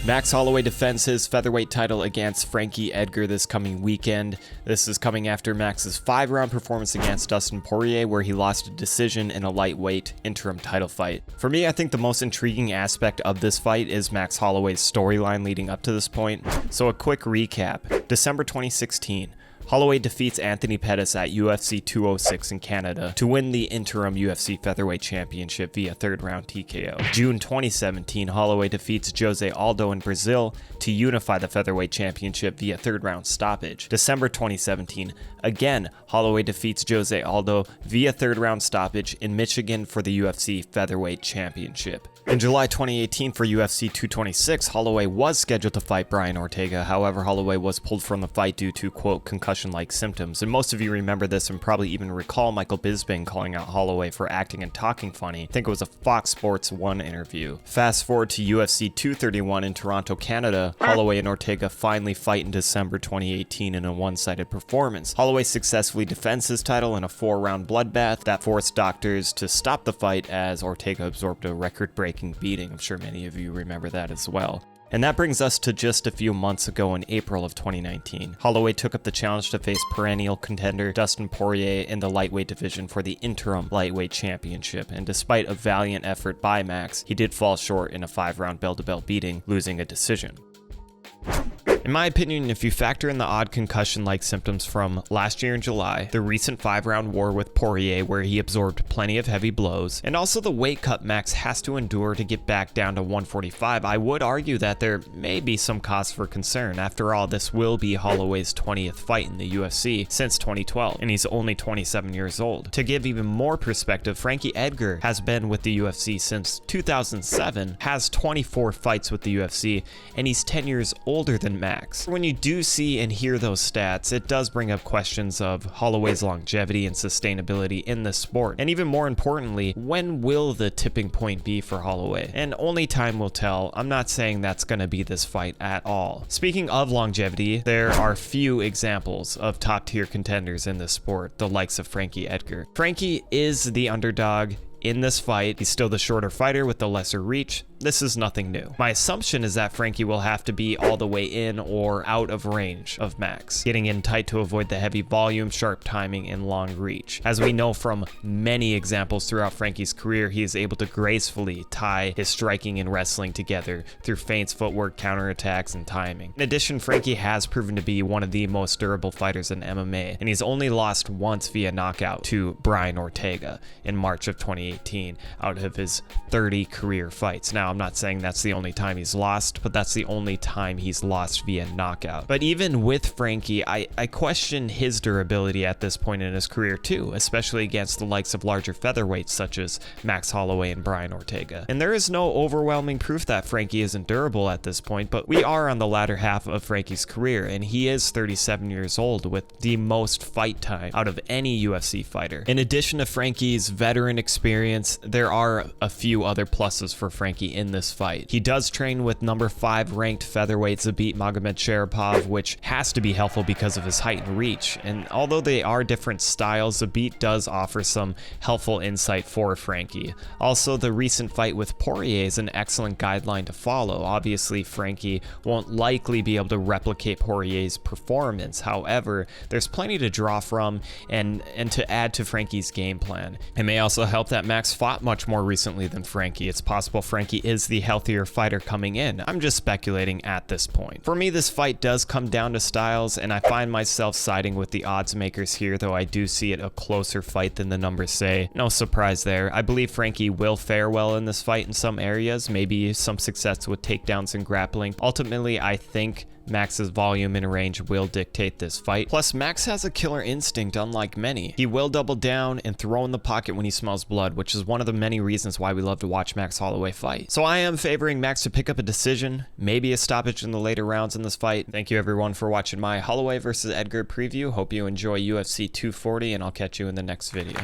Max Holloway defends his featherweight title against Frankie Edgar this coming weekend. This is coming after Max's 5-round performance against Dustin Poirier, where he lost a decision in a lightweight interim title fight. For me, I think the most intriguing aspect of this fight is Max Holloway's storyline leading up to this point. So a quick recap. December 2016. Holloway defeats Anthony Pettis at UFC 206 in Canada to win the interim UFC Featherweight Championship via third-round TKO. June 2017, Holloway defeats Jose Aldo in Brazil to unify the Featherweight Championship via third-round stoppage. December 2017, again, Holloway defeats Jose Aldo via third-round stoppage in Michigan for the UFC Featherweight Championship. In July 2018 for UFC 226, Holloway was scheduled to fight Brian Ortega. However, Holloway was pulled from the fight due to, quote, concussion-like symptoms. And most of you remember this and probably even recall Michael Bisping calling out Holloway for acting and talking funny. I think it was a Fox Sports 1 interview. Fast forward to UFC 231 in Toronto, Canada. Holloway and Ortega finally fight in December 2018 in a one-sided performance. Holloway successfully defends his title in a 4-round bloodbath that forced doctors to stop the fight as Ortega absorbed a record-breaking beating. I'm sure many of you remember that as well. And that brings us to just a few months ago in April of 2019. Holloway took up the challenge to face perennial contender Dustin Poirier in the lightweight division for the interim lightweight championship. And despite a valiant effort by Max, he did fall short in a 5-round bell-to-bell beating, losing a decision. In my opinion, if you factor in the odd concussion-like symptoms from last year in July, the recent 5-round war with Poirier where he absorbed plenty of heavy blows, and also the weight cut Max has to endure to get back down to 145, I would argue that there may be some cause for concern. After all, this will be Holloway's 20th fight in the UFC since 2012, and he's only 27 years old. To give even more perspective, Frankie Edgar has been with the UFC since 2007, has 24 fights with the UFC, and he's 10 years older than Max. When you do see and hear those stats, it does bring up questions of Holloway's longevity and sustainability in the sport. And even more importantly, when will the tipping point be for Holloway? And only time will tell. I'm not saying that's going to be this fight at all. Speaking of longevity, there are few examples of top-tier contenders in this sport, the likes of Frankie Edgar. Frankie is the underdog in this fight. He's still the shorter fighter with the lesser reach. This is nothing new. My assumption is that Frankie will have to be all the way in or out of range of Max, getting in tight to avoid the heavy volume, sharp timing, and long reach. As we know from many examples throughout Frankie's career, he is able to gracefully tie his striking and wrestling together through feints, footwork, counterattacks, and timing. In addition, Frankie has proven to be one of the most durable fighters in MMA, and he's only lost once via knockout to Brian Ortega in March of 2018 out of his 30 career fights. Now, I'm not saying that's the only time he's lost, but that's the only time he's lost via knockout. But even with Frankie, I question his durability at this point in his career too, especially against the likes of larger featherweights such as Max Holloway and Brian Ortega. And there is no overwhelming proof that Frankie isn't durable at this point, but we are on the latter half of Frankie's career, and he is 37 years old with the most fight time out of any UFC fighter. In addition to Frankie's veteran experience, there are a few other pluses for Frankie in this fight. He does train with number 5 ranked featherweight Zabit Magomedsharipov, which has to be helpful because of his height and reach. And although they are different styles, Zabit does offer some helpful insight for Frankie. Also, the recent fight with Poirier is an excellent guideline to follow. Obviously, Frankie won't likely be able to replicate Poirier's performance. However, there's plenty to draw from and to add to Frankie's game plan. It may also help that Max fought much more recently than Frankie. It's possible Frankie is the healthier fighter coming in. I'm just speculating at this point. For me, this fight does come down to styles, and I find myself siding with the odds makers here, though I do see it a closer fight than the numbers say. No surprise there. I believe Frankie will fare well in this fight in some areas, maybe some success with takedowns and grappling. Ultimately, I think Max's volume and range will dictate this fight. Plus, Max has a killer instinct unlike many. He will double down and throw in the pocket when he smells blood, which is one of the many reasons why we love to watch Max Holloway fight. So I am favoring Max to pick up a decision, maybe a stoppage in the later rounds in this fight. Thank you everyone for watching my Holloway versus Edgar preview. Hope you enjoy UFC 240, and I'll catch you in the next video.